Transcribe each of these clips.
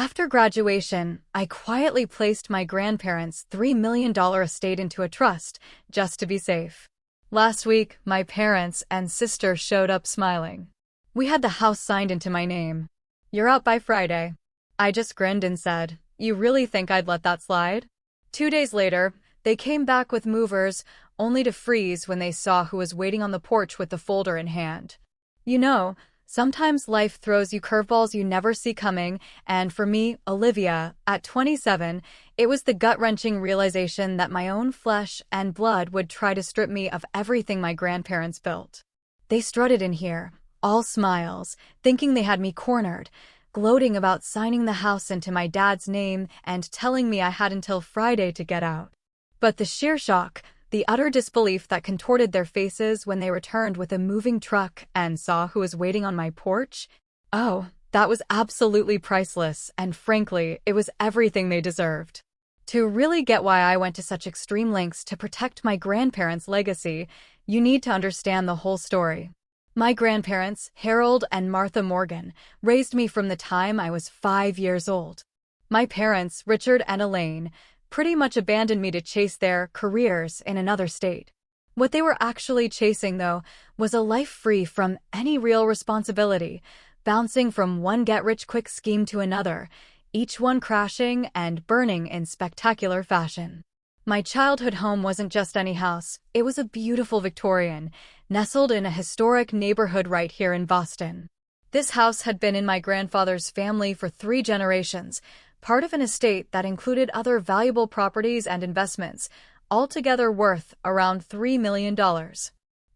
After graduation, I quietly placed my grandparents' $3 million estate into a trust, just to be safe. Last week, my parents and sister showed up smiling. We had the house signed into my name. "You're out by Friday." I just grinned and said, "You really think I'd let that slide?" 2 days later, they came back with movers, only to freeze when they saw who was waiting on the porch with the folder in hand. You know, sometimes life throws you curveballs you never see coming, and for me, Olivia, at 27, it was the gut-wrenching realization that my own flesh and blood would try to strip me of everything my grandparents built. They strutted in here, all smiles, thinking they had me cornered, gloating about signing the house into my dad's name and telling me I had until Friday to get out. But the sheer shock, the utter disbelief that contorted their faces when they returned with a moving truck and saw who was waiting on my porch, oh, that was absolutely priceless, and frankly, it was everything they deserved. To really get why I went to such extreme lengths to protect my grandparents' legacy, you need to understand the whole story. My grandparents, Harold and Martha Morgan, raised me from the time I was 5 years old. My parents, Richard and Elaine, pretty much abandoned me to chase their careers in another state. What they were actually chasing, though, was a life free from any real responsibility, bouncing from one get-rich-quick scheme to another, each one crashing and burning in spectacular fashion. My childhood home wasn't just any house, it was a beautiful Victorian, nestled in a historic neighborhood right here in Boston. This house had been in my grandfather's family for 3 generations, part of an estate that included other valuable properties and investments, altogether worth around $3 million.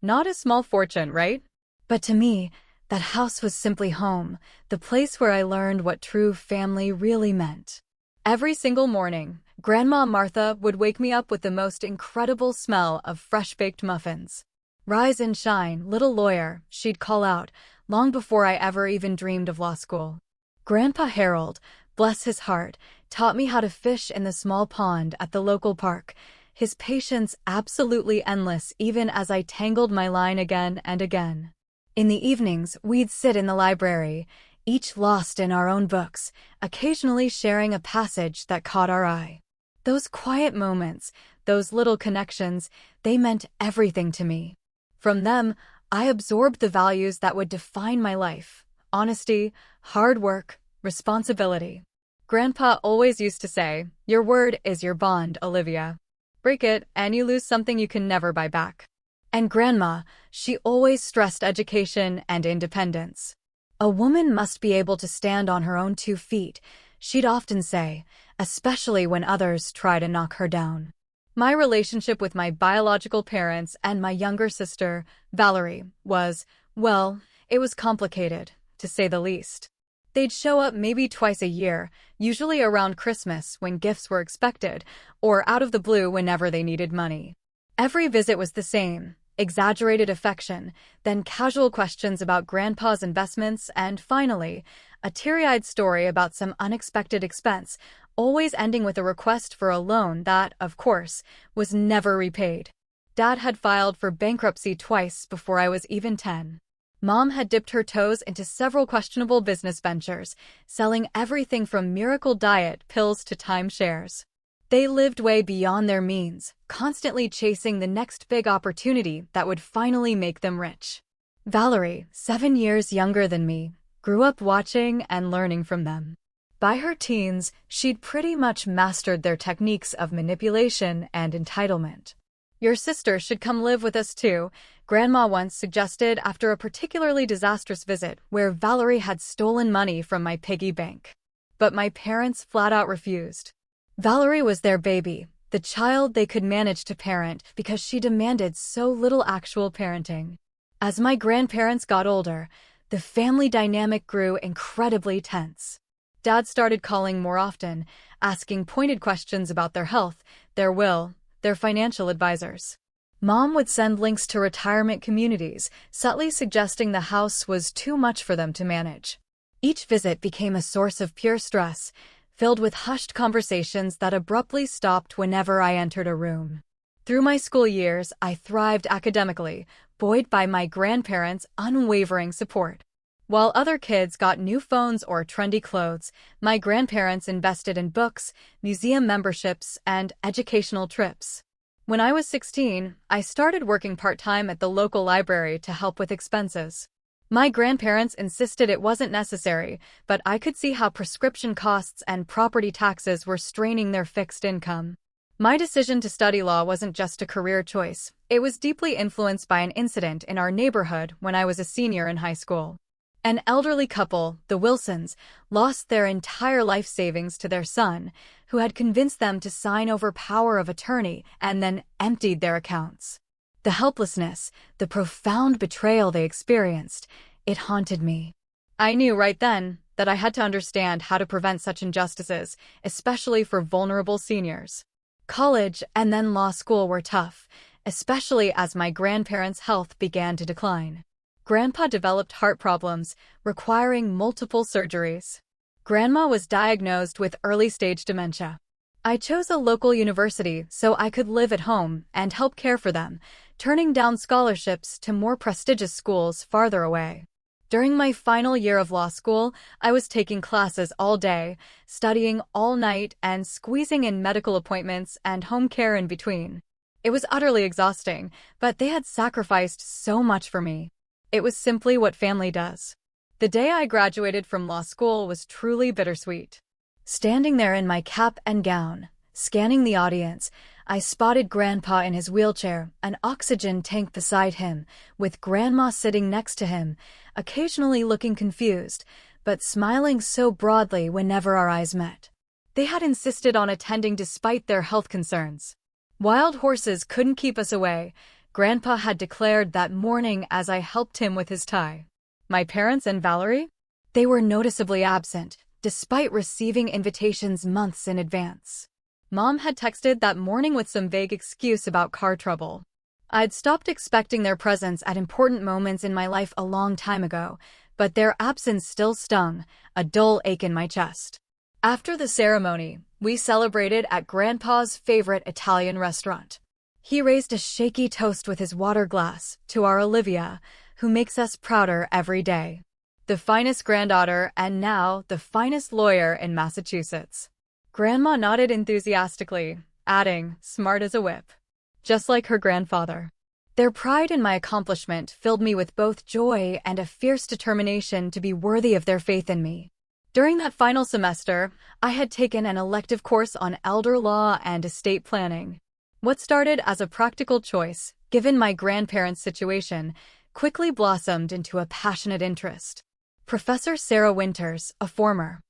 Not a small fortune, right? But to me, that house was simply home, the place where I learned what true family really meant. Every single morning, Grandma Martha would wake me up with the most incredible smell of fresh-baked muffins. "Rise and shine, little lawyer," she'd call out, long before I ever even dreamed of law school. Grandpa Harold, bless his heart, taught me how to fish in the small pond at the local park, his patience absolutely endless even as I tangled my line again and again. In the evenings, we'd sit in the library, each lost in our own books, occasionally sharing a passage that caught our eye. Those quiet moments, those little connections, they meant everything to me. From them, I absorbed the values that would define my life: honesty, hard work, responsibility. Grandpa always used to say, "Your word is your bond, Olivia. Break it, and you lose something you can never buy back." And Grandma, she always stressed education and independence. "A woman must be able to stand on her own 2 feet," she'd often say, especially when others try to knock her down. My relationship with my biological parents and my younger sister, Valerie, was, well, it was complicated, to say the least. They'd show up maybe twice a year, usually around Christmas when gifts were expected, or out of the blue whenever they needed money. Every visit was the same: exaggerated affection, then casual questions about Grandpa's investments, and finally, a teary-eyed story about some unexpected expense, always ending with a request for a loan that, of course, was never repaid. Dad had filed for bankruptcy twice before I was even 10. Mom had dipped her toes into several questionable business ventures, selling everything from miracle diet pills to timeshares. They lived way beyond their means, constantly chasing the next big opportunity that would finally make them rich. Valerie, 7 years younger than me, grew up watching and learning from them. By her teens, she'd pretty much mastered their techniques of manipulation and entitlement. "Your sister should come live with us too," Grandma once suggested after a particularly disastrous visit where Valerie had stolen money from my piggy bank. But my parents flat out refused. Valerie was their baby, the child they could manage to parent because she demanded so little actual parenting. As my grandparents got older, the family dynamic grew incredibly tense. Dad started calling more often, asking pointed questions about their health, their will, their financial advisors. Mom would send links to retirement communities, subtly suggesting the house was too much for them to manage. Each visit became a source of pure stress, filled with hushed conversations that abruptly stopped whenever I entered a room. Through my school years, I thrived academically, buoyed by my grandparents' unwavering support. While other kids got new phones or trendy clothes, my grandparents invested in books, museum memberships, and educational trips. When I was 16, I started working part-time at the local library to help with expenses. My grandparents insisted it wasn't necessary, but I could see how prescription costs and property taxes were straining their fixed income. My decision to study law wasn't just a career choice. It was deeply influenced by an incident in our neighborhood when I was a senior in high school. An elderly couple, the Wilsons, lost their entire life savings to their son, who had convinced them to sign over power of attorney and then emptied their accounts. The helplessness, the profound betrayal they experienced, it haunted me. I knew right then that I had to understand how to prevent such injustices, especially for vulnerable seniors. College and then law school were tough, especially as my grandparents' health began to decline. Grandpa developed heart problems, requiring multiple surgeries. Grandma was diagnosed with early-stage dementia. I chose a local university so I could live at home and help care for them, turning down scholarships to more prestigious schools farther away. During my final year of law school, I was taking classes all day, studying all night, and squeezing in medical appointments and home care in between. It was utterly exhausting, but they had sacrificed so much for me. It was simply what family does. The day I graduated from law school was truly bittersweet. Standing there in my cap and gown, scanning the audience, I spotted Grandpa in his wheelchair, an oxygen tank beside him, with Grandma sitting next to him, occasionally looking confused, but smiling so broadly whenever our eyes met. They had insisted on attending despite their health concerns. Wild horses couldn't keep us away, Grandpa had declared that morning as I helped him with his tie. My parents and Valerie? They were noticeably absent, despite receiving invitations months in advance. Mom had texted that morning with some vague excuse about car trouble. I'd stopped expecting their presence at important moments in my life a long time ago, but their absence still stung, a dull ache in my chest. After the ceremony, we celebrated at Grandpa's favorite Italian restaurant. He raised a shaky toast with his water glass to our Olivia, who makes us prouder every day. The finest granddaughter and now the finest lawyer in Massachusetts. Grandma nodded enthusiastically, adding, smart as a whip. Just like her grandfather. Their pride in my accomplishment filled me with both joy and a fierce determination to be worthy of their faith in me. During that final semester, I had taken an elective course on elder law and estate planning. What started as a practical choice, given my grandparents' situation, quickly blossomed into a passionate interest. Professor Sarah Winters, a former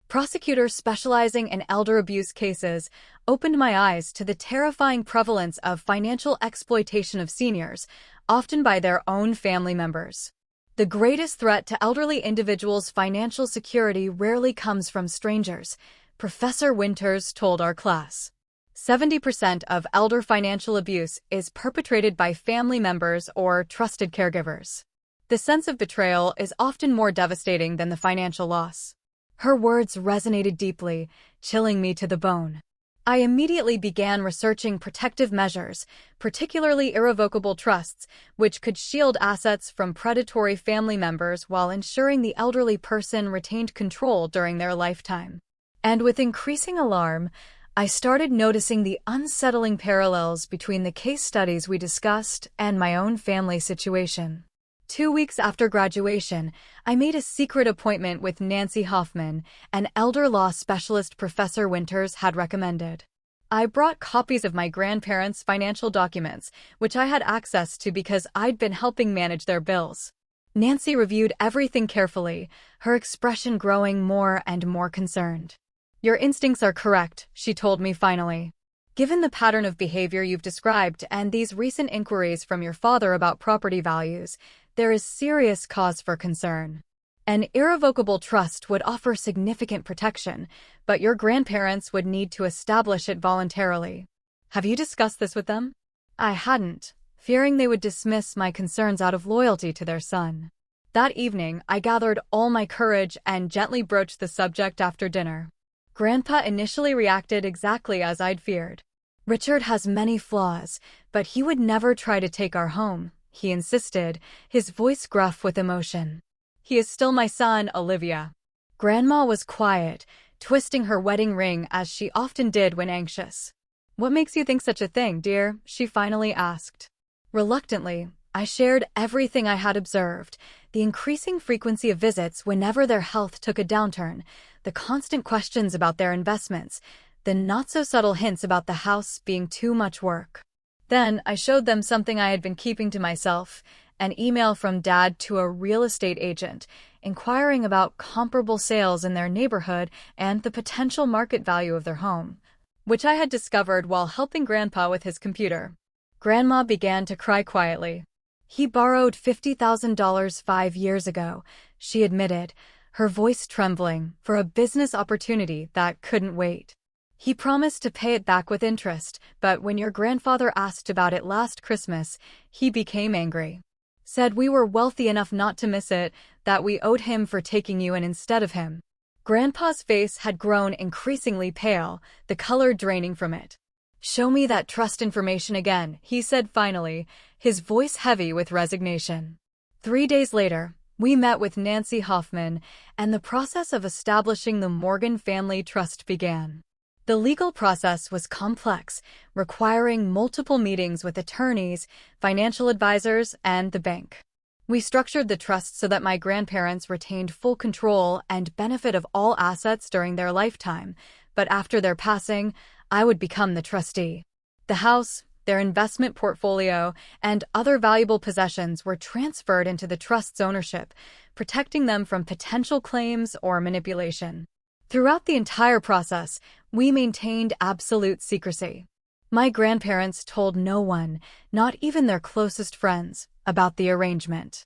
prosecutor specializing in elder abuse cases, opened my eyes to the terrifying prevalence of financial exploitation of seniors, often by their own family members. The greatest threat to elderly individuals' financial security rarely comes from strangers, Professor Winters told our class. 70% of elder financial abuse is perpetrated by family members or trusted caregivers. The sense of betrayal is often more devastating than the financial loss. Her words resonated deeply, chilling me to the bone. I immediately began researching protective measures, particularly irrevocable trusts, which could shield assets from predatory family members while ensuring the elderly person retained control during their lifetime. And with increasing alarm, I started noticing the unsettling parallels between the case studies we discussed and my own family situation. 2 weeks after graduation, I made a secret appointment with Nancy Hoffman, an elder law specialist Professor Winters had recommended. I brought copies of my grandparents' financial documents, which I had access to because I'd been helping manage their bills. Nancy reviewed everything carefully, her expression growing more and more concerned. "Your instincts are correct," she told me finally. "Given the pattern of behavior you've described and these recent inquiries from your father about property values, there is serious cause for concern. An irrevocable trust would offer significant protection, but your grandparents would need to establish it voluntarily. Have you discussed this with them?" I hadn't, fearing they would dismiss my concerns out of loyalty to their son. That evening, I gathered all my courage and gently broached the subject after dinner. Grandpa initially reacted exactly as I'd feared. "Richard has many flaws, but he would never try to take our home," he insisted, his voice gruff with emotion. He is still my son, Olivia. Grandma was quiet, twisting her wedding ring as she often did when anxious. What makes you think such a thing, dear? She finally asked. Reluctantly, I shared everything I had observed, the increasing frequency of visits whenever their health took a downturn, the constant questions about their investments, the not-so-subtle hints about the house being too much work. Then I showed them something I had been keeping to myself, an email from Dad to a real estate agent, inquiring about comparable sales in their neighborhood and the potential market value of their home, which I had discovered while helping Grandpa with his computer. Grandma began to cry quietly. He borrowed $50,000 5 years ago, she admitted, her voice trembling, for a business opportunity that couldn't wait. He promised to pay it back with interest, but when your grandfather asked about it last Christmas, he became angry. Said we were wealthy enough not to miss it, that we owed him for taking you in instead of him. Grandpa's face had grown increasingly pale, the color draining from it. Show me that trust information again, he said finally, his voice heavy with resignation. 3 days later, we met with Nancy Hoffman, and the process of establishing the Morgan Family Trust began. The legal process was complex, requiring multiple meetings with attorneys, financial advisors, and the bank. We structured the trust so that my grandparents retained full control and benefit of all assets during their lifetime, but after their passing, I would become the trustee. The house, their investment portfolio, and other valuable possessions were transferred into the trust's ownership, protecting them from potential claims or manipulation. Throughout the entire process, we maintained absolute secrecy. My grandparents told no one, not even their closest friends, about the arrangement.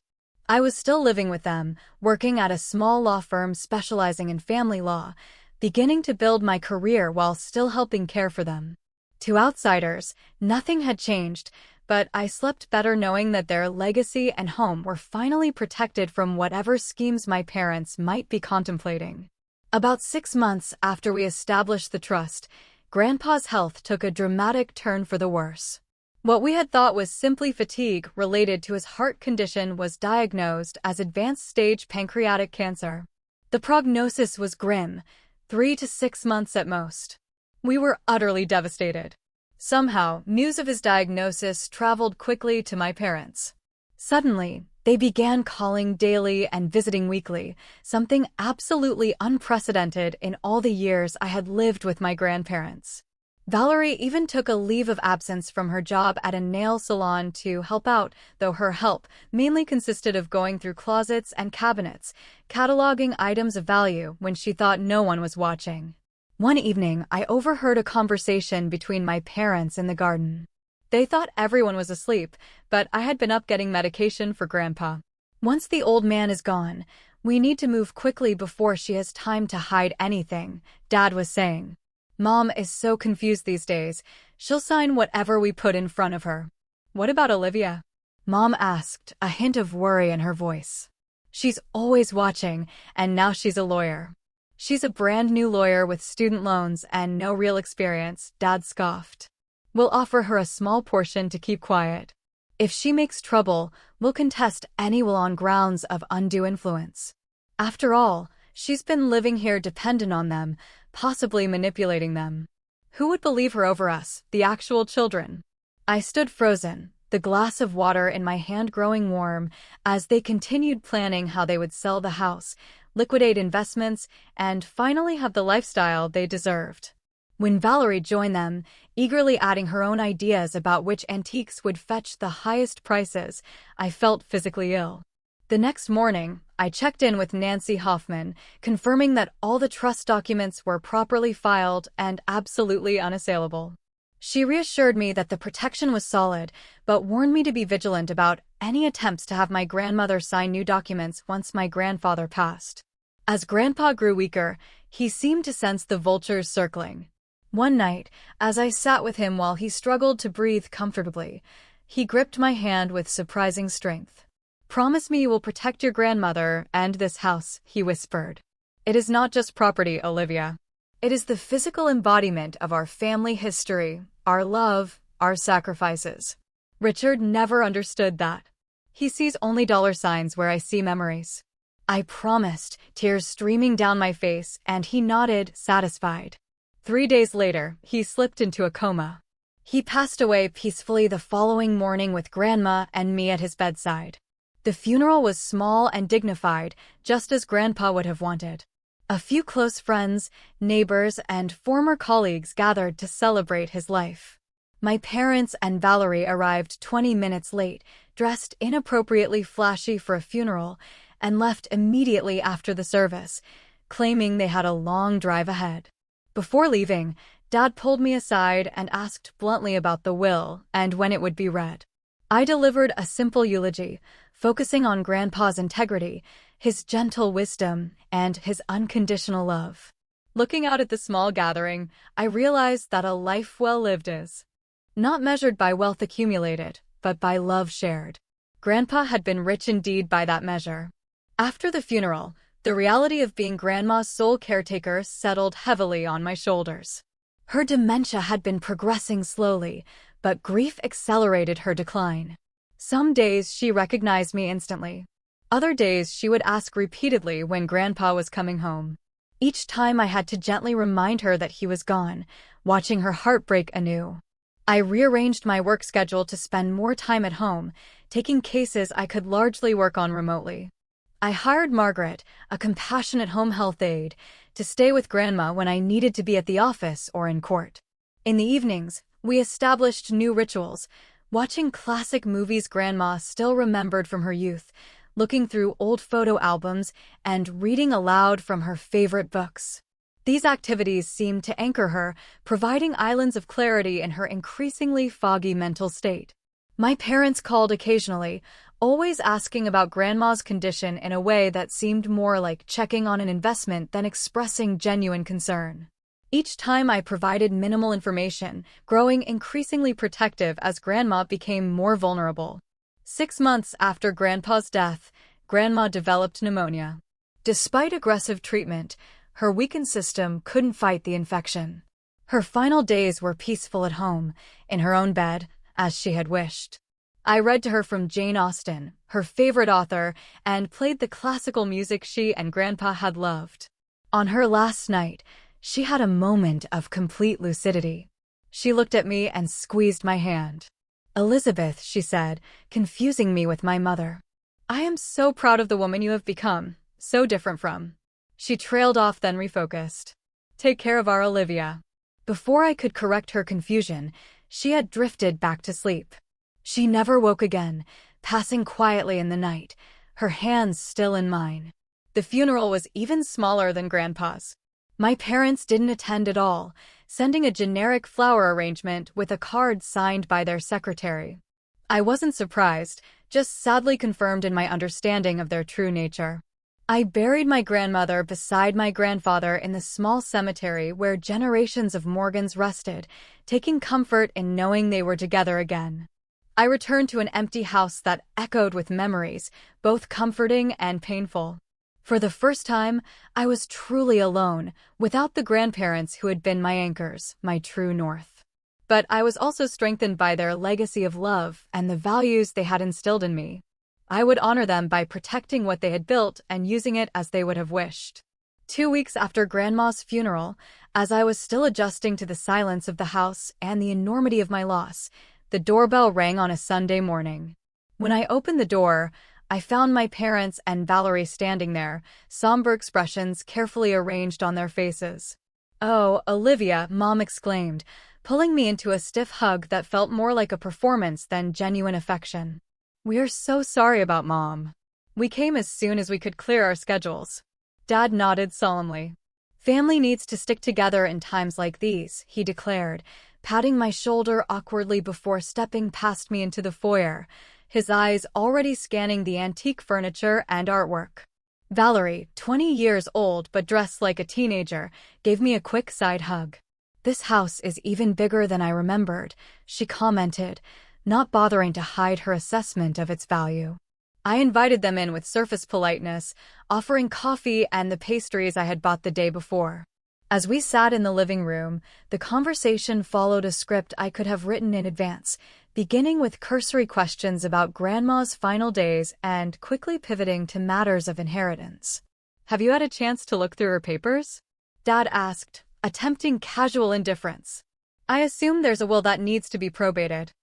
I was still living with them, working at a small law firm specializing in family law, beginning to build my career while still helping care for them. To outsiders, nothing had changed, but I slept better knowing that their legacy and home were finally protected from whatever schemes my parents might be contemplating. About 6 months after we established the trust, Grandpa's health took a dramatic turn for the worse. What we had thought was simply fatigue related to his heart condition was diagnosed as advanced-stage pancreatic cancer. The prognosis was grim, 3 to 6 months at most. We were utterly devastated. Somehow, news of his diagnosis traveled quickly to my parents. Suddenly, they began calling daily and visiting weekly, something absolutely unprecedented in all the years I had lived with my grandparents. Valerie even took a leave of absence from her job at a nail salon to help out, though her help mainly consisted of going through closets and cabinets, cataloging items of value when she thought no one was watching. One evening, I overheard a conversation between my parents in the garden. They thought everyone was asleep, but I had been up getting medication for Grandpa. Once the old man is gone, we need to move quickly before she has time to hide anything, Dad was saying. Mom is so confused these days, she'll sign whatever we put in front of her. What about Olivia? Mom asked, a hint of worry in her voice. She's always watching, and now she's a lawyer. She's a brand new lawyer with student loans and no real experience, Dad scoffed. We'll offer her a small portion to keep quiet. If she makes trouble, we'll contest any will on grounds of undue influence. After all, she's been living here dependent on them, possibly manipulating them. Who would believe her over us, the actual children? I stood frozen, the glass of water in my hand growing warm, as they continued planning how they would sell the house, liquidate investments, and finally have the lifestyle they deserved. When Valerie joined them, eagerly adding her own ideas about which antiques would fetch the highest prices, I felt physically ill. The next morning, I checked in with Nancy Hoffman, confirming that all the trust documents were properly filed and absolutely unassailable. She reassured me that the protection was solid, but warned me to be vigilant about any attempts to have my grandmother sign new documents once my grandfather passed. As Grandpa grew weaker, he seemed to sense the vultures circling. One night, as I sat with him while he struggled to breathe comfortably, he gripped my hand with surprising strength. "Promise me you will protect your grandmother and this house," he whispered. "It is not just property, Olivia. It is the physical embodiment of our family history, our love, our sacrifices." Richard never understood that. He sees only dollar signs where I see memories. I promised, tears streaming down my face, and he nodded, satisfied. 3 days later, he slipped into a coma. He passed away peacefully the following morning with Grandma and me at his bedside. The funeral was small and dignified, just as Grandpa would have wanted. A few close friends, neighbors, and former colleagues gathered to celebrate his life. My parents and Valerie arrived 20 minutes late, dressed inappropriately flashy for a funeral, and left immediately after the service, claiming they had a long drive ahead. Before leaving, Dad pulled me aside and asked bluntly about the will and when it would be read. I delivered a simple eulogy, focusing on Grandpa's integrity, his gentle wisdom, and his unconditional love. Looking out at the small gathering, I realized that a life well lived is not measured by wealth accumulated, but by love shared. Grandpa had been rich indeed by that measure. After the funeral, the reality of being Grandma's sole caretaker settled heavily on my shoulders. Her dementia had been progressing slowly, but grief accelerated her decline. Some days she recognized me instantly. Other days she would ask repeatedly when Grandpa was coming home. Each time I had to gently remind her that he was gone, watching her heart break anew. I rearranged my work schedule to spend more time at home, taking cases I could largely work on remotely. I hired Margaret, a compassionate home health aide, to stay with Grandma when I needed to be at the office or in court. In the evenings, we established new rituals, watching classic movies Grandma still remembered from her youth, looking through old photo albums, and reading aloud from her favorite books. These activities seemed to anchor her, providing islands of clarity in her increasingly foggy mental state. My parents called occasionally, always asking about Grandma's condition in a way that seemed more like checking on an investment than expressing genuine concern. Each time I provided minimal information, growing increasingly protective as Grandma became more vulnerable. 6 months after Grandpa's death, Grandma developed pneumonia. Despite aggressive treatment, her weakened system couldn't fight the infection. Her final days were peaceful at home, in her own bed, as she had wished. I read to her from Jane Austen, her favorite author, and played the classical music she and Grandpa had loved. On her last night, she had a moment of complete lucidity. She looked at me and squeezed my hand. "Elizabeth," she said, confusing me with my mother. "I am so proud of the woman you have become, so different from." She trailed off, then refocused. "Take care of our Olivia." Before I could correct her confusion, she had drifted back to sleep. She never woke again, passing quietly in the night, her hands still in mine. The funeral was even smaller than Grandpa's. My parents didn't attend at all, sending a generic flower arrangement with a card signed by their secretary. I wasn't surprised, just sadly confirmed in my understanding of their true nature. I buried my grandmother beside my grandfather in the small cemetery where generations of Morgans rested, taking comfort in knowing they were together again. I returned to an empty house that echoed with memories, both comforting and painful. For the first time, I was truly alone, without the grandparents who had been my anchors, my true north. But I was also strengthened by their legacy of love and the values they had instilled in me. I would honor them by protecting what they had built and using it as they would have wished. 2 weeks after Grandma's funeral, as I was still adjusting to the silence of the house and the enormity of my loss, the doorbell rang on a Sunday morning. When I opened the door, I found my parents and Valerie standing there, somber expressions carefully arranged on their faces. "Oh, Olivia," Mom exclaimed, pulling me into a stiff hug that felt more like a performance than genuine affection. "We are so sorry about Mom. We came as soon as we could clear our schedules." Dad nodded solemnly. "Family needs to stick together in times like these," he declared, patting my shoulder awkwardly before stepping past me into the foyer, his eyes already scanning the antique furniture and artwork. Valerie, 20 years old but dressed like a teenager, gave me a quick side hug. "This house is even bigger than I remembered," she commented, not bothering to hide her assessment of its value. I invited them in with surface politeness, offering coffee and the pastries I had bought the day before. As we sat in the living room, the conversation followed a script I could have written in advance, beginning with cursory questions about Grandma's final days and quickly pivoting to matters of inheritance. "Have you had a chance to look through her papers?" Dad asked, attempting casual indifference. "I assume there's a will that needs to be probated."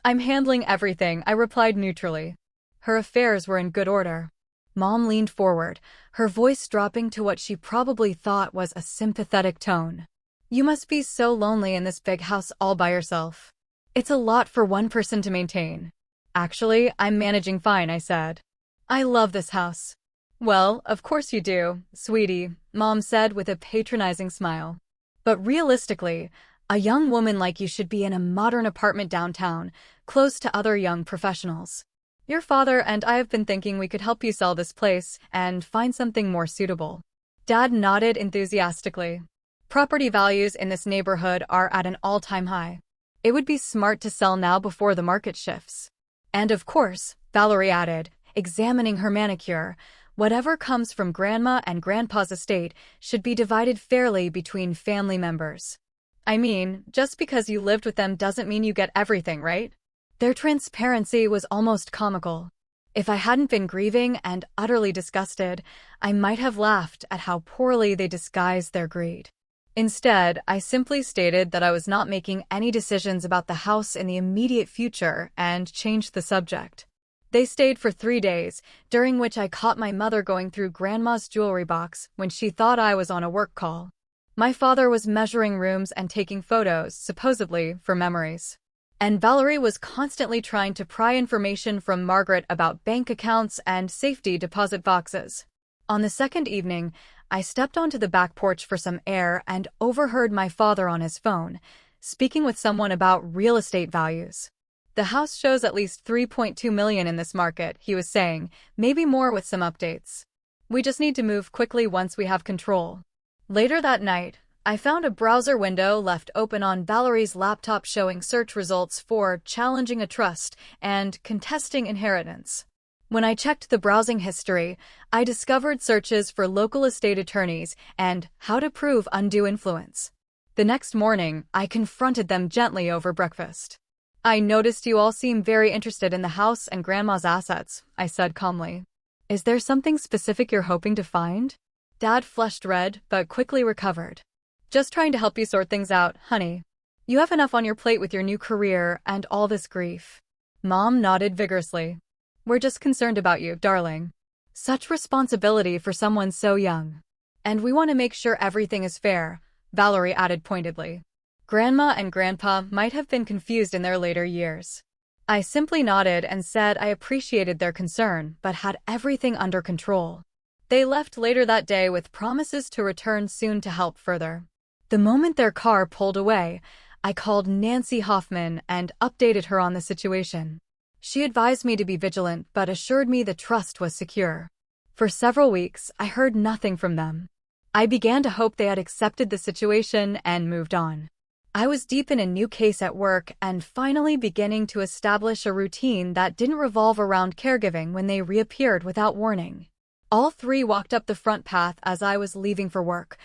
"I'm handling everything," I replied neutrally. Her affairs were in good order. Mom leaned forward, her voice dropping to what she probably thought was a sympathetic tone. "You must be so lonely in this big house all by yourself. It's a lot for one person to maintain." "Actually, I'm managing fine," I said. "I love this house." "Well, of course you do, sweetie," Mom said with a patronizing smile. "But realistically, a young woman like you should be in a modern apartment downtown, close to other young professionals. Your father and I have been thinking we could help you sell this place and find something more suitable." Dad nodded enthusiastically. "Property values in this neighborhood are at an all-time high. It would be smart to sell now before the market shifts. And of course," Valerie added, examining her manicure, "whatever comes from Grandma and Grandpa's estate should be divided fairly between family members. I mean, just because you lived with them doesn't mean you get everything, right?" Their transparency was almost comical. If I hadn't been grieving and utterly disgusted, I might have laughed at how poorly they disguised their greed. Instead, I simply stated that I was not making any decisions about the house in the immediate future and changed the subject. They stayed for 3 days, during which I caught my mother going through Grandma's jewelry box when she thought I was on a work call. My father was measuring rooms and taking photos, supposedly for memories. And Valerie was constantly trying to pry information from Margaret about bank accounts and safety deposit boxes. On the second evening, I stepped onto the back porch for some air and overheard my father on his phone, speaking with someone about real estate values. "The house shows at least $3.2 million in this market," he was saying, "maybe more with some updates. We just need to move quickly once we have control." Later that night, I found a browser window left open on Valerie's laptop showing search results for challenging a trust and contesting inheritance. When I checked the browsing history, I discovered searches for local estate attorneys and how to prove undue influence. The next morning, I confronted them gently over breakfast. "I noticed you all seem very interested in the house and Grandma's assets," I said calmly. "Is there something specific you're hoping to find?" Dad flushed red, but quickly recovered. "Just trying to help you sort things out, honey. You have enough on your plate with your new career and all this grief." Mom nodded vigorously. "We're just concerned about you, darling. Such responsibility for someone so young. And we want to make sure everything is fair," Valerie added pointedly. Grandma and Grandpa might have been confused in their later years. I simply nodded and said I appreciated their concern, but had everything under control. They left later that day with promises to return soon to help further. The moment their car pulled away, I called Nancy Hoffman and updated her on the situation. She advised me to be vigilant but assured me the trust was secure. For several weeks, I heard nothing from them. I began to hope they had accepted the situation and moved on. I was deep in a new case at work and finally beginning to establish a routine that didn't revolve around caregiving when they reappeared without warning. All three walked up the front path as I was leaving for work,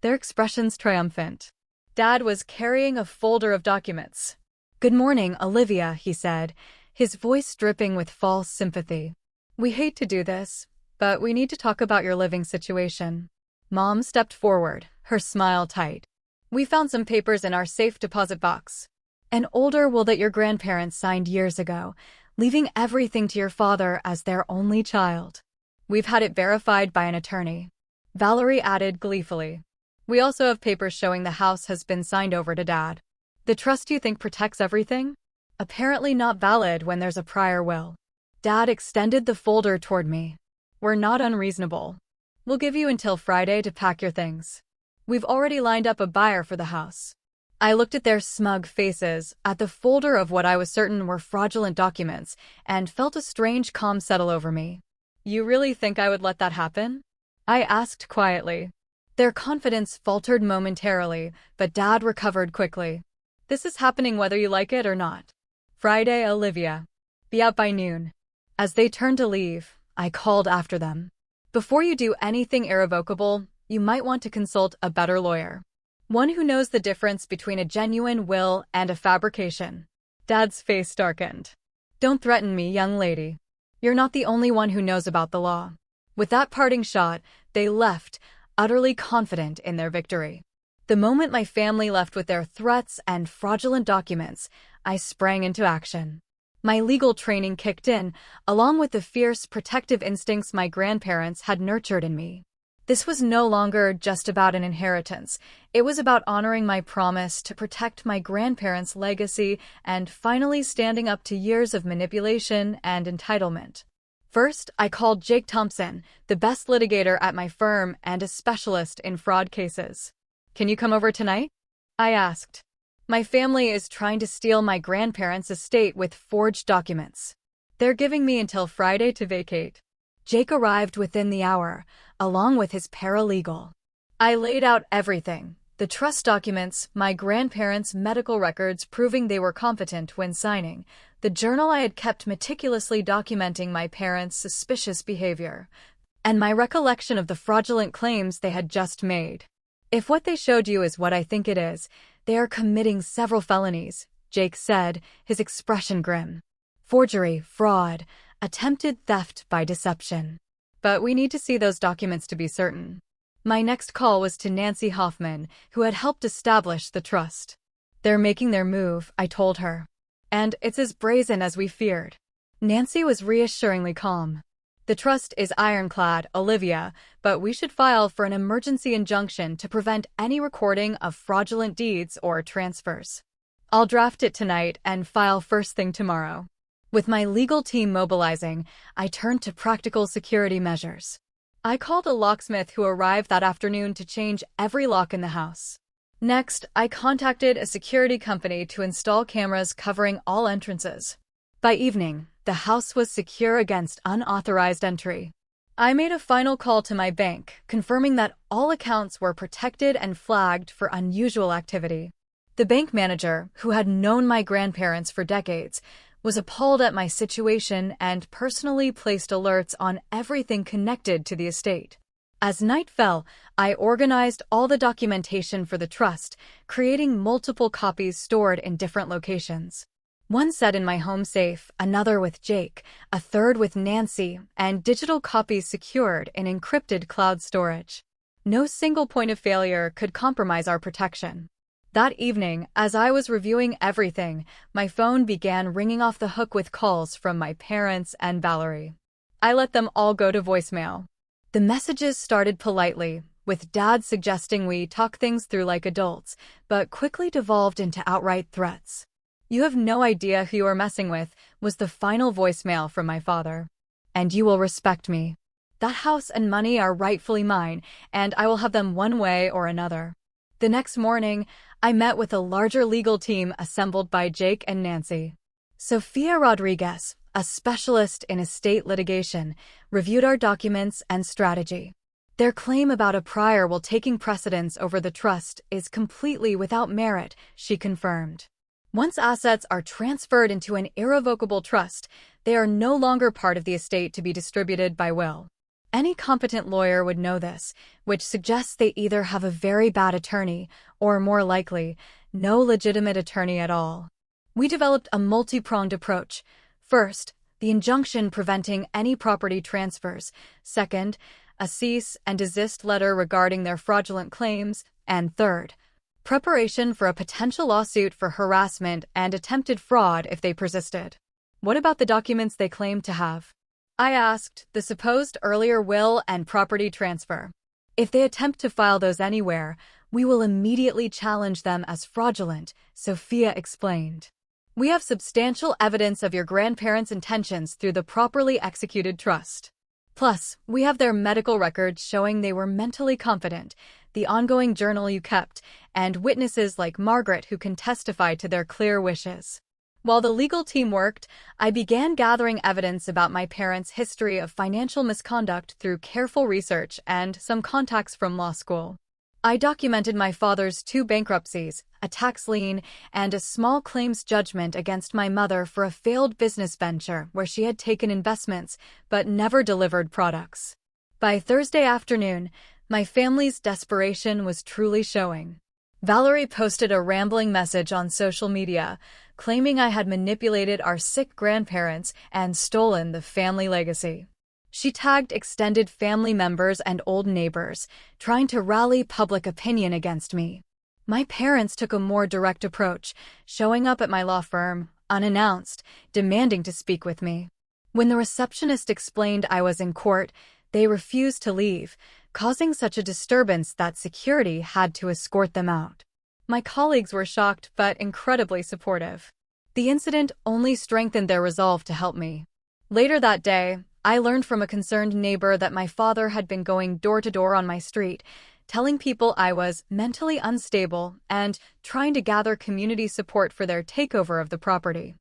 their expressions triumphant. Dad was carrying a folder of documents. "Good morning, Olivia," he said, his voice dripping with false sympathy. "We hate to do this, but we need to talk about your living situation." Mom stepped forward, her smile tight. "We found some papers in our safe deposit box. An older will that your grandparents signed years ago, leaving everything to your father as their only child. We've had it verified by an attorney," Valerie added gleefully. "We also have papers showing the house has been signed over to Dad. The trust you think protects everything? Apparently not valid when there's a prior will." Dad extended the folder toward me. "We're not unreasonable. We'll give you until Friday to pack your things. We've already lined up a buyer for the house." I looked at their smug faces, at the folder of what I was certain were fraudulent documents, and felt a strange calm settle over me. "You really think I would let that happen?" I asked quietly. Their confidence faltered momentarily, but Dad recovered quickly. "This is happening whether you like it or not. Friday, Olivia. Be out by noon." As they turned to leave, I called after them. "Before you do anything irrevocable, you might want to consult a better lawyer. One who knows the difference between a genuine will and a fabrication." Dad's face darkened. Don't threaten me, young lady. You're not the only one who knows about the law. With that parting shot, they left, utterly confident in their victory. The moment my family left with their threats and fraudulent documents, I sprang into action. My legal training kicked in, along with the fierce protective instincts my grandparents had nurtured in me. This was no longer just about an inheritance. It was about honoring my promise to protect my grandparents' legacy and finally standing up to years of manipulation and entitlement. First, I called Jake Thompson, the best litigator at my firm and a specialist in fraud cases. Can you come over tonight? I asked. My family is trying to steal my grandparents' estate with forged documents. They're giving me until Friday to vacate. Jake arrived within the hour, along with his paralegal. I laid out everything: the trust documents, my grandparents' medical records proving they were competent when signing, the journal I had kept meticulously documenting my parents' suspicious behavior, and my recollection of the fraudulent claims they had just made. If what they showed you is what I think it is, they are committing several felonies, Jake said, his expression grim. Forgery, fraud, attempted theft by deception. But we need to see those documents to be certain. My next call was to Nancy Hoffman, who had helped establish the trust. They're making their move, I told her. And it's as brazen as we feared. Nancy was reassuringly calm. The trust is ironclad, Olivia, but we should file for an emergency injunction to prevent any recording of fraudulent deeds or transfers. I'll draft it tonight and file first thing tomorrow. With my legal team mobilizing, I turned to practical security measures. I called a locksmith who arrived that afternoon to change every lock in the house. Next, I contacted a security company to install cameras covering all entrances. By evening, the house was secure against unauthorized entry. I made a final call to my bank, confirming that all accounts were protected and flagged for unusual activity. The bank manager, who had known my grandparents for decades, was appalled at my situation and personally placed alerts on everything connected to the estate. As night fell, I organized all the documentation for the trust, creating multiple copies stored in different locations. One set in my home safe, another with Jake, a third with Nancy, and digital copies secured in encrypted cloud storage. No single point of failure could compromise our protection. That evening, as I was reviewing everything, my phone began ringing off the hook with calls from my parents and Valerie. I let them all go to voicemail. The messages started politely, with Dad suggesting we talk things through like adults, but quickly devolved into outright threats. "You have no idea who you are messing with," was the final voicemail from my father. "And you will respect me. That house and money are rightfully mine, and I will have them one way or another." The next morning, I met with a larger legal team assembled by Jake and Nancy. Sophia Rodriguez, a specialist in estate litigation, reviewed our documents and strategy. Their claim about a prior will taking precedence over the trust is completely without merit, she confirmed. Once assets are transferred into an irrevocable trust, they are no longer part of the estate to be distributed by will. Any competent lawyer would know this, which suggests they either have a very bad attorney or, more likely, no legitimate attorney at all. We developed a multi-pronged approach. First, the injunction preventing any property transfers. Second, a cease and desist letter regarding their fraudulent claims. And third, preparation for a potential lawsuit for harassment and attempted fraud if they persisted. What about the documents they claimed to have? I asked. The supposed earlier will and property transfer. If they attempt to file those anywhere, we will immediately challenge them as fraudulent, Sophia explained. We have substantial evidence of your grandparents' intentions through the properly executed trust. Plus, we have their medical records showing they were mentally competent, the ongoing journal you kept, and witnesses like Margaret who can testify to their clear wishes. While the legal team worked, I began gathering evidence about my parents' history of financial misconduct through careful research and some contacts from law school. I documented my father's 2 bankruptcies, a tax lien, and a small claims judgment against my mother for a failed business venture where she had taken investments but never delivered products. By Thursday afternoon, my family's desperation was truly showing. Valerie posted a rambling message on social media, claiming I had manipulated our sick grandparents and stolen the family legacy. She tagged extended family members and old neighbors, trying to rally public opinion against me. My parents took a more direct approach, showing up at my law firm, unannounced, demanding to speak with me. When the receptionist explained I was in court, they refused to leave, causing such a disturbance that security had to escort them out. My colleagues were shocked but incredibly supportive. The incident only strengthened their resolve to help me. Later that day, I learned from a concerned neighbor that my father had been going door to door on my street, telling people I was mentally unstable and trying to gather community support for their takeover of the property.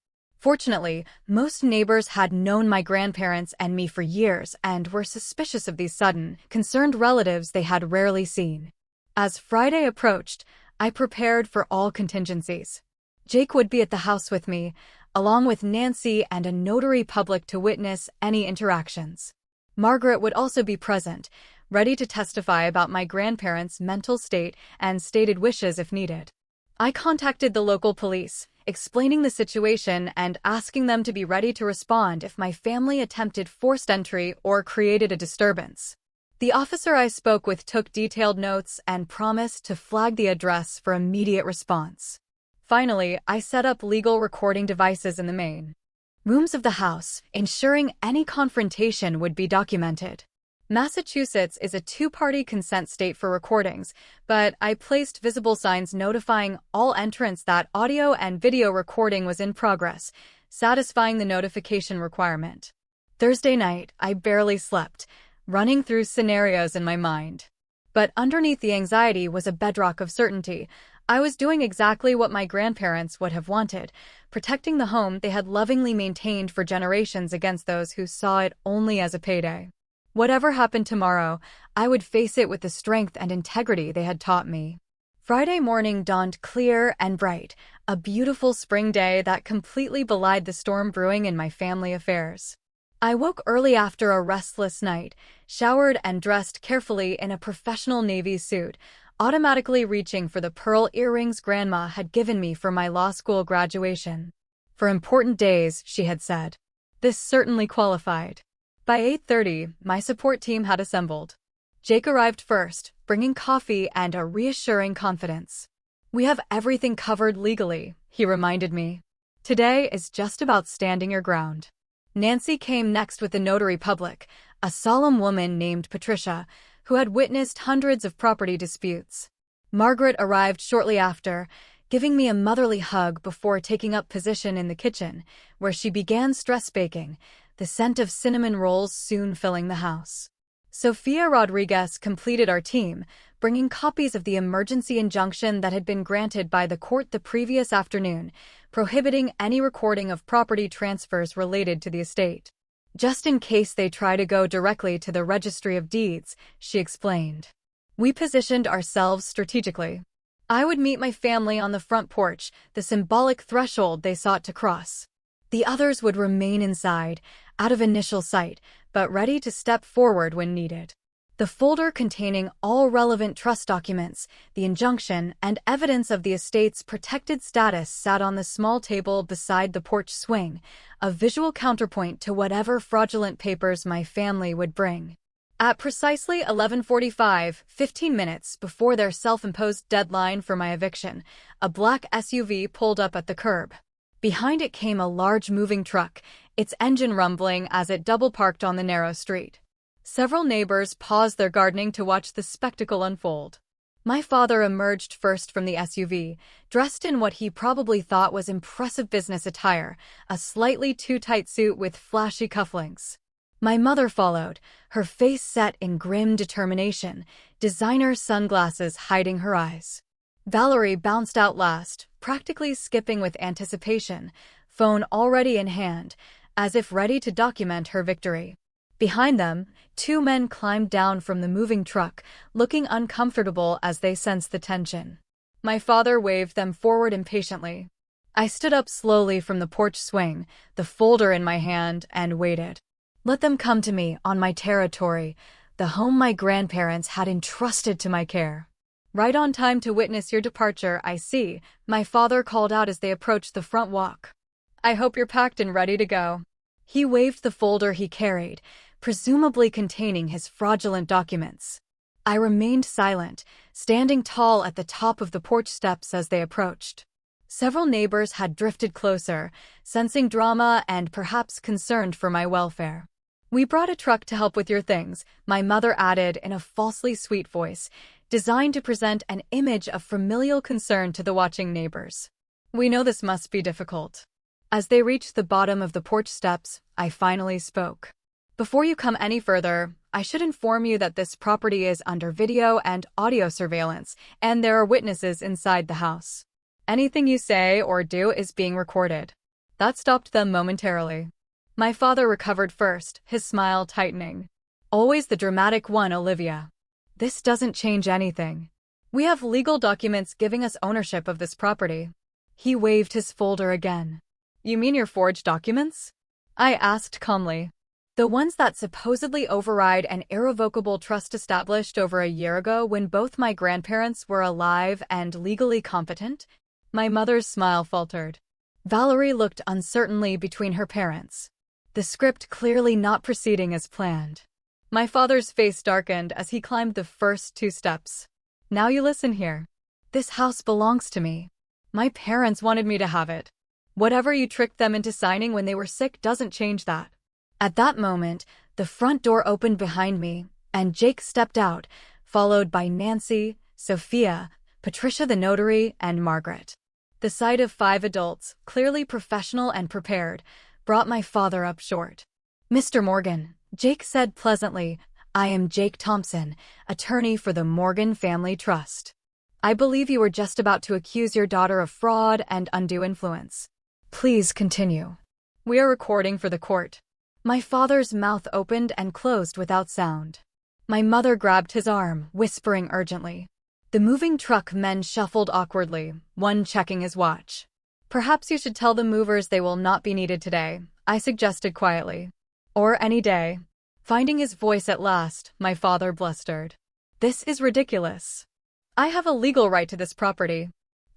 Fortunately, most neighbors had known my grandparents and me for years and were suspicious of these sudden, concerned relatives they had rarely seen. As Friday approached, I prepared for all contingencies. Jake would be at the house with me, along with Nancy and a notary public to witness any interactions. Margaret would also be present, ready to testify about my grandparents' mental state and stated wishes if needed. I contacted the local police, explaining the situation and asking them to be ready to respond if my family attempted forced entry or created a disturbance. The officer I spoke with took detailed notes and promised to flag the address for immediate response. Finally, I set up legal recording devices in the main rooms of the house, ensuring any confrontation would be documented. Massachusetts is a two-party consent state for recordings, but I placed visible signs notifying all entrants that audio and video recording was in progress, satisfying the notification requirement. Thursday night, I barely slept, running through scenarios in my mind. But underneath the anxiety was a bedrock of certainty. I was doing exactly what my grandparents would have wanted, protecting the home they had lovingly maintained for generations against those who saw it only as a payday. Whatever happened tomorrow, I would face it with the strength and integrity they had taught me. Friday morning dawned clear and bright, a beautiful spring day that completely belied the storm brewing in my family affairs. I woke early after a restless night, showered and dressed carefully in a professional Navy suit, automatically reaching for the pearl earrings Grandma had given me for my law school graduation. For important days, she had said. This certainly qualified. By 8:30, my support team had assembled. Jake arrived first, bringing coffee and a reassuring confidence. We have everything covered legally, he reminded me. Today is just about standing your ground. Nancy came next with the notary public, a solemn woman named Patricia, who had witnessed hundreds of property disputes. Margaret arrived shortly after, giving me a motherly hug before taking up position in the kitchen, where she began stress baking, the scent of cinnamon rolls soon filling the house. Sofia Rodriguez completed our team, bringing copies of the emergency injunction that had been granted by the court the previous afternoon, prohibiting any recording of property transfers related to the estate. Just in case they try to go directly to the Registry of Deeds, she explained. We positioned ourselves strategically. I would meet my family on the front porch, the symbolic threshold they sought to cross. The others would remain inside, out of initial sight, but ready to step forward when needed. The folder containing all relevant trust documents, the injunction, and evidence of the estate's protected status sat on the small table beside the porch swing, a visual counterpoint to whatever fraudulent papers my family would bring. At precisely 11:45, 15 minutes before their self-imposed deadline for my eviction, a black SUV pulled up at the curb. Behind it came a large moving truck, its engine rumbling as it double-parked on the narrow street. Several neighbors paused their gardening to watch the spectacle unfold. My father emerged first from the SUV, dressed in what he probably thought was impressive business attire, a slightly too tight suit with flashy cufflinks. My mother followed, her face set in grim determination, designer sunglasses hiding her eyes. Valerie bounced out last, practically skipping with anticipation, phone already in hand, as if ready to document her victory. Behind them, two men climbed down from the moving truck, looking uncomfortable as they sensed the tension. My father waved them forward impatiently. I stood up slowly from the porch swing, the folder in my hand, and waited. Let them come to me, on my territory, the home my grandparents had entrusted to my care. Right on time to witness your departure, I see, my father called out as they approached the front walk. I hope you're packed and ready to go. He waved the folder he carried, presumably containing his fraudulent documents. I remained silent, standing tall at the top of the porch steps as they approached. Several neighbors had drifted closer, sensing drama and perhaps concerned for my welfare. We brought a truck to help with your things, my mother added in a falsely sweet voice, designed to present an image of familial concern to the watching neighbors. We know this must be difficult. As they reached the bottom of the porch steps, I finally spoke. Before you come any further, I should inform you that this property is under video and audio surveillance, and there are witnesses inside the house. Anything you say or do is being recorded. That stopped them momentarily. My father recovered first, his smile tightening. Always the dramatic one, Olivia. This doesn't change anything. We have legal documents giving us ownership of this property. He waved his folder again. You mean your forged documents? I asked calmly. The ones that supposedly override an irrevocable trust established over a year ago when both my grandparents were alive and legally competent? My mother's smile faltered. Valerie looked uncertainly between her parents. The script clearly not proceeding as planned. My father's face darkened as he climbed the first 2 steps. Now you listen here. This house belongs to me. My parents wanted me to have it. Whatever you tricked them into signing when they were sick doesn't change that. At that moment, the front door opened behind me, and Jake stepped out, followed by Nancy, Sophia, Patricia the notary, and Margaret. The sight of 5 adults, clearly professional and prepared, brought my father up short. Mr. Morgan, Jake said pleasantly, I am Jake Thompson, attorney for the Morgan Family Trust. I believe you were just about to accuse your daughter of fraud and undue influence. Please continue. We are recording for the court. My father's mouth opened and closed without sound. My mother grabbed his arm, whispering urgently. The moving truck men shuffled awkwardly, one checking his watch. Perhaps you should tell the movers they will not be needed today, I suggested quietly. Or any day. Finding his voice at last, my father blustered. This is ridiculous. I have a legal right to this property.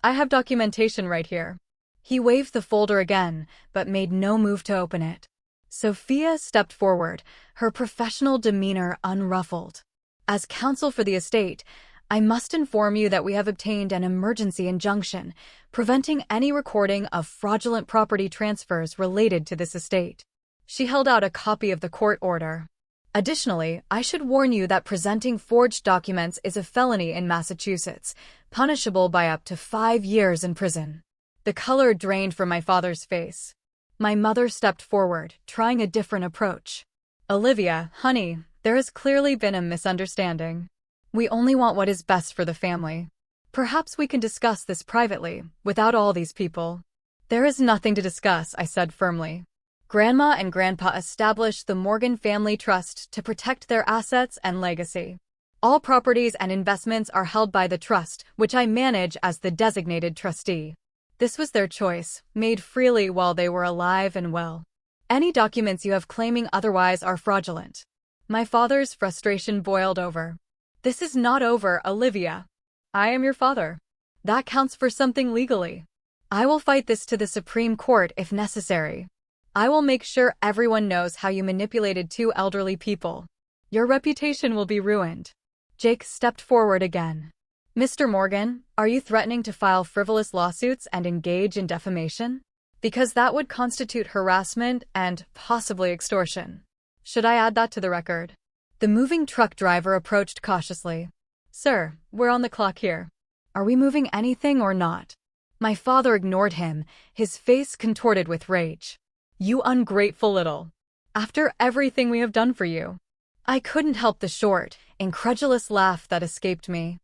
I have documentation right here. He waved the folder again, but made no move to open it. Sophia stepped forward, her professional demeanor unruffled. As counsel for the estate, I must inform you that we have obtained an emergency injunction, preventing any recording of fraudulent property transfers related to this estate. She held out a copy of the court order. Additionally, I should warn you that presenting forged documents is a felony in Massachusetts, punishable by up to 5 years in prison. The color drained from my father's face. My mother stepped forward, trying a different approach. Olivia, honey, there has clearly been a misunderstanding. We only want what is best for the family. Perhaps we can discuss this privately, without all these people. There is nothing to discuss, I said firmly. Grandma and Grandpa established the Morgan Family Trust to protect their assets and legacy. All properties and investments are held by the trust, which I manage as the designated trustee. This was their choice, made freely while they were alive and well. Any documents you have claiming otherwise are fraudulent. My father's frustration boiled over. This is not over, Olivia. I am your father. That counts for something legally. I will fight this to the Supreme Court if necessary. I will make sure everyone knows how you manipulated 2 elderly people. Your reputation will be ruined. Jake stepped forward again. Mr. Morgan, are you threatening to file frivolous lawsuits and engage in defamation? Because that would constitute harassment and possibly extortion. Should I add that to the record? The moving truck driver approached cautiously. Sir, we're on the clock here. Are we moving anything or not? My father ignored him, his face contorted with rage. You ungrateful little. After everything we have done for you. I couldn't help the short, incredulous laugh that escaped me.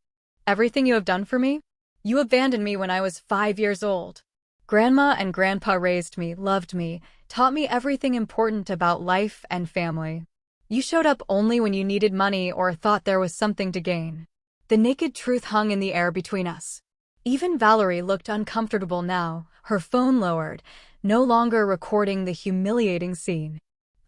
Everything you have done for me? You abandoned me when I was 5 years old. Grandma and Grandpa raised me, loved me, taught me everything important about life and family. You showed up only when you needed money or thought there was something to gain. The naked truth hung in the air between us. Even Valerie looked uncomfortable now, her phone lowered, no longer recording the humiliating scene.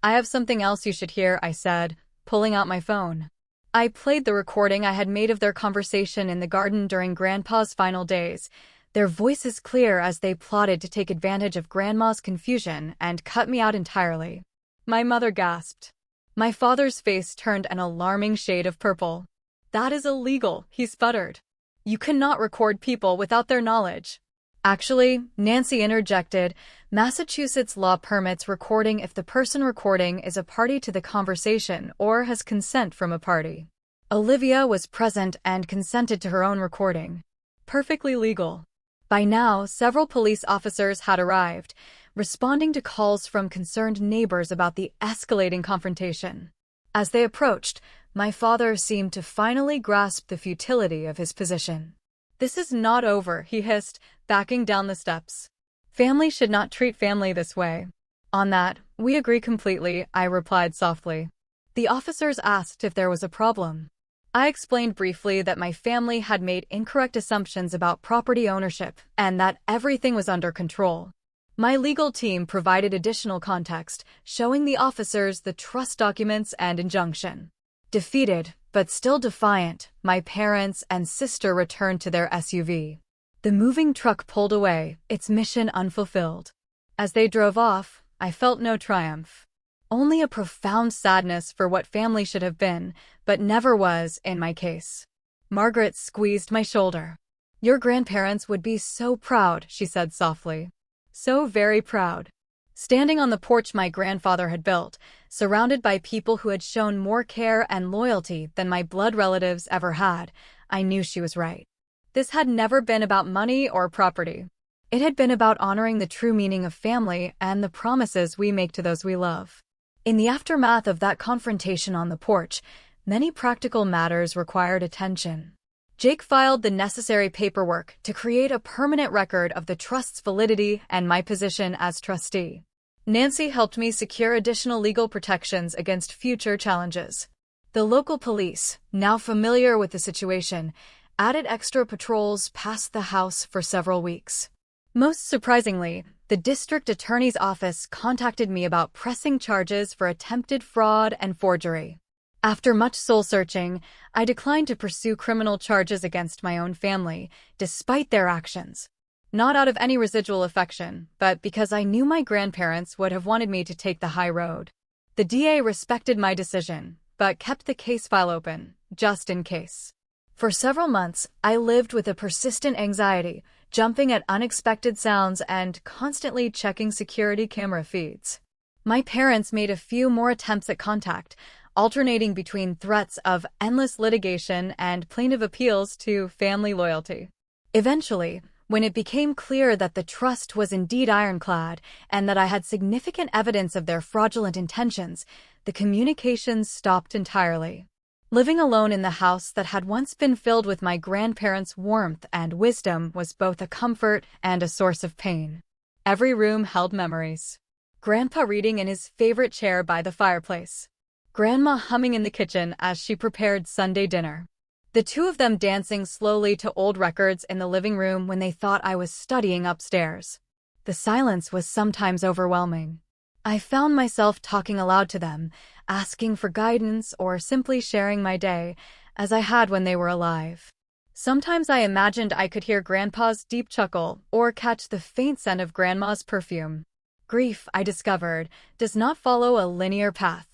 I have something else you should hear, I said, pulling out my phone. I played the recording I had made of their conversation in the garden during Grandpa's final days, their voices clear as they plotted to take advantage of Grandma's confusion and cut me out entirely. My mother gasped. My father's face turned an alarming shade of purple. "That is illegal," he sputtered. "You cannot record people without their knowledge." "Actually," Nancy interjected, "Massachusetts law permits recording if the person recording is a party to the conversation or has consent from a party." Olivia was present and consented to her own recording. Perfectly legal. By now, several police officers had arrived, responding to calls from concerned neighbors about the escalating confrontation. As they approached, my father seemed to finally grasp the futility of his position. "This is not over," he hissed, backing down the steps. "Family should not treat family this way." "On that, we agree completely," I replied softly. The officers asked if there was a problem. I explained briefly that my family had made incorrect assumptions about property ownership and that everything was under control. My legal team provided additional context, showing the officers the trust documents and injunction. Defeated, but still defiant, my parents and sister returned to their SUV. The moving truck pulled away, its mission unfulfilled. As they drove off, I felt no triumph. Only a profound sadness for what family should have been, but never was in my case. Margaret squeezed my shoulder. "Your grandparents would be so proud," she said softly. "So very proud." Standing on the porch my grandfather had built, surrounded by people who had shown more care and loyalty than my blood relatives ever had, I knew she was right. This had never been about money or property. It had been about honoring the true meaning of family and the promises we make to those we love. In the aftermath of that confrontation on the porch, many practical matters required attention. Jake filed the necessary paperwork to create a permanent record of the trust's validity and my position as trustee. Nancy helped me secure additional legal protections against future challenges. The local police, now familiar with the situation, added extra patrols past the house for several weeks. Most surprisingly, the district attorney's office contacted me about pressing charges for attempted fraud and forgery. After much soul-searching, I declined to pursue criminal charges against my own family, despite their actions. Not out of any residual affection, but because I knew my grandparents would have wanted me to take the high road. The DA respected my decision, but kept the case file open, just in case. For several months, I lived with a persistent anxiety, jumping at unexpected sounds and constantly checking security camera feeds. My parents made a few more attempts at contact, alternating between threats of endless litigation and plaintive appeals to family loyalty. Eventually, when it became clear that the trust was indeed ironclad and that I had significant evidence of their fraudulent intentions, the communications stopped entirely. Living alone in the house that had once been filled with my grandparents' warmth and wisdom was both a comfort and a source of pain. Every room held memories. Grandpa reading in his favorite chair by the fireplace. Grandma humming in the kitchen as she prepared Sunday dinner. The two of them dancing slowly to old records in the living room when they thought I was studying upstairs. The silence was sometimes overwhelming. I found myself talking aloud to them, asking for guidance or simply sharing my day, as I had when they were alive. Sometimes I imagined I could hear Grandpa's deep chuckle or catch the faint scent of Grandma's perfume. Grief, I discovered, does not follow a linear path.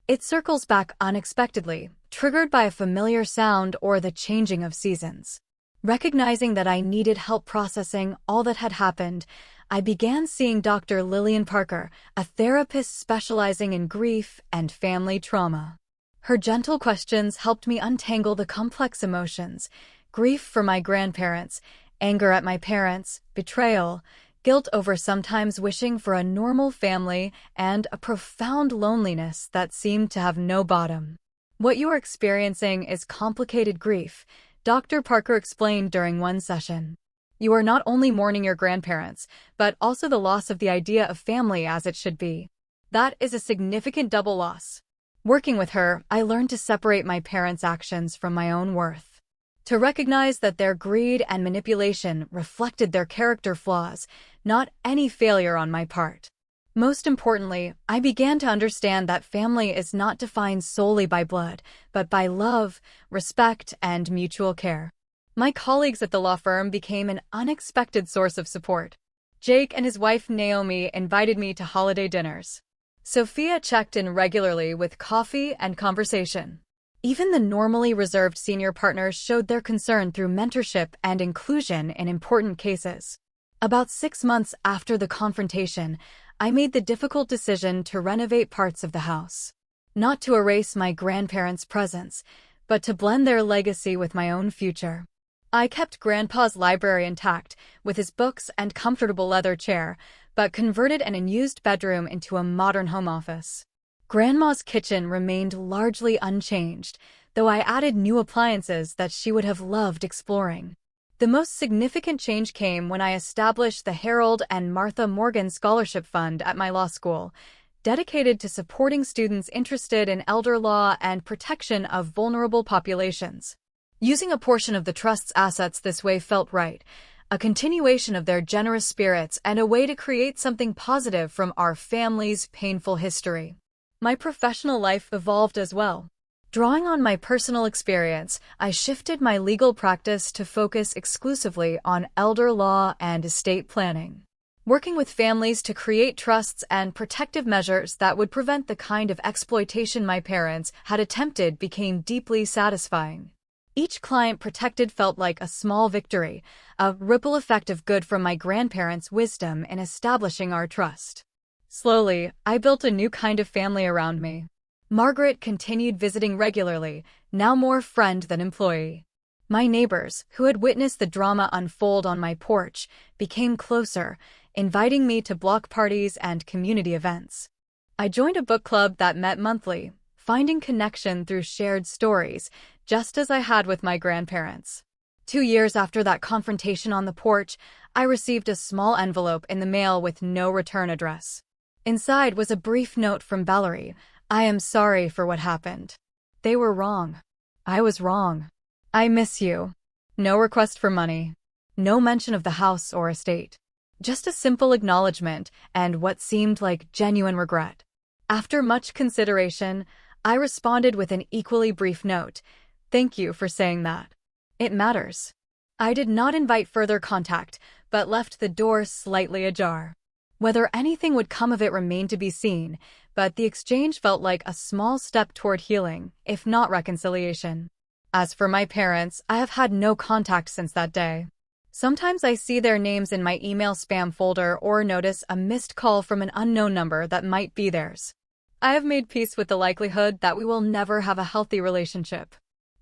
It circles back unexpectedly, triggered by a familiar sound or the changing of seasons. Recognizing that I needed help processing all that had happened, I began seeing Dr. Lillian Parker, a therapist specializing in grief and family trauma. Her gentle questions helped me untangle the complex emotions: grief for my grandparents, anger at my parents, betrayal, guilt over sometimes wishing for a normal family, and a profound loneliness that seemed to have no bottom. "What you are experiencing is complicated grief," Dr. Parker explained during one session. "You are not only mourning your grandparents, but also the loss of the idea of family as it should be. That is a significant double loss." Working with her, I learned to separate my parents' actions from my own worth. To recognize that their greed and manipulation reflected their character flaws, not any failure on my part. Most importantly, I began to understand that family is not defined solely by blood, but by love, respect, and mutual care. My colleagues at the law firm became an unexpected source of support. Jake and his wife Naomi invited me to holiday dinners. Sophia checked in regularly with coffee and conversation. Even the normally reserved senior partners showed their concern through mentorship and inclusion in important cases. About 6 months after the confrontation, I made the difficult decision to renovate parts of the house. Not to erase my grandparents' presence, but to blend their legacy with my own future. I kept Grandpa's library intact, with his books and comfortable leather chair, but converted an unused bedroom into a modern home office. Grandma's kitchen remained largely unchanged, though I added new appliances that she would have loved exploring. The most significant change came when I established the Harold and Martha Morgan Scholarship Fund at my law school, dedicated to supporting students interested in elder law and protection of vulnerable populations. Using a portion of the trust's assets this way felt right, a continuation of their generous spirits and a way to create something positive from our family's painful history. My professional life evolved as well. Drawing on my personal experience, I shifted my legal practice to focus exclusively on elder law and estate planning. Working with families to create trusts and protective measures that would prevent the kind of exploitation my parents had attempted became deeply satisfying. Each client protected felt like a small victory, a ripple effect of good from my grandparents' wisdom in establishing our trust. Slowly, I built a new kind of family around me. Margaret continued visiting regularly, now more friend than employee. My neighbors, who had witnessed the drama unfold on my porch, became closer, inviting me to block parties and community events. I joined a book club that met monthly, finding connection through shared stories, just as I had with my grandparents. 2 years after that confrontation on the porch, I received a small envelope in the mail with no return address. Inside was a brief note from Valerie. "I am sorry for what happened. They were wrong. I was wrong. I miss you." No request for money. No mention of the house or estate. Just a simple acknowledgement and what seemed like genuine regret. After much consideration, I responded with an equally brief note. "Thank you for saying that. It matters." I did not invite further contact, but left the door slightly ajar. Whether anything would come of it remained to be seen, but the exchange felt like a small step toward healing, if not reconciliation. As for my parents, I have had no contact since that day. Sometimes I see their names in my email spam folder or notice a missed call from an unknown number that might be theirs. I have made peace with the likelihood that we will never have a healthy relationship.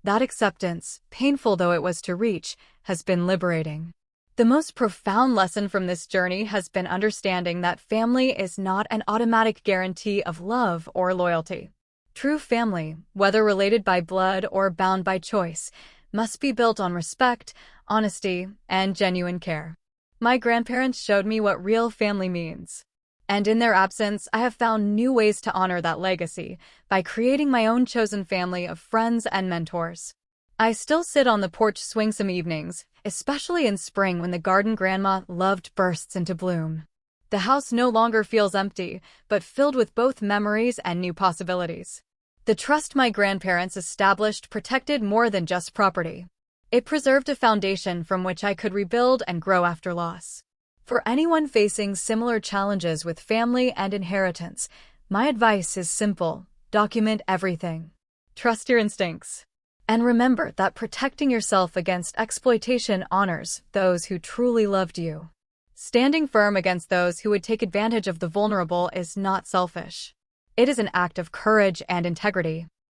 That acceptance, painful though it was to reach, has been liberating. The most profound lesson from this journey has been understanding that family is not an automatic guarantee of love or loyalty. True family, whether related by blood or bound by choice, must be built on respect, honesty, and genuine care. My grandparents showed me what real family means. And in their absence, I have found new ways to honor that legacy by creating my own chosen family of friends and mentors. I still sit on the porch swing some evenings, especially in spring when the garden grandma loved bursts into bloom. The house no longer feels empty, but filled with both memories and new possibilities. The trust my grandparents established protected more than just property. It preserved a foundation from which I could rebuild and grow after loss. For anyone facing similar challenges with family and inheritance, my advice is simple: document everything. Trust your instincts. And remember that protecting yourself against exploitation honors those who truly loved you. Standing firm against those who would take advantage of the vulnerable is not selfish. It is an act of courage and integrity.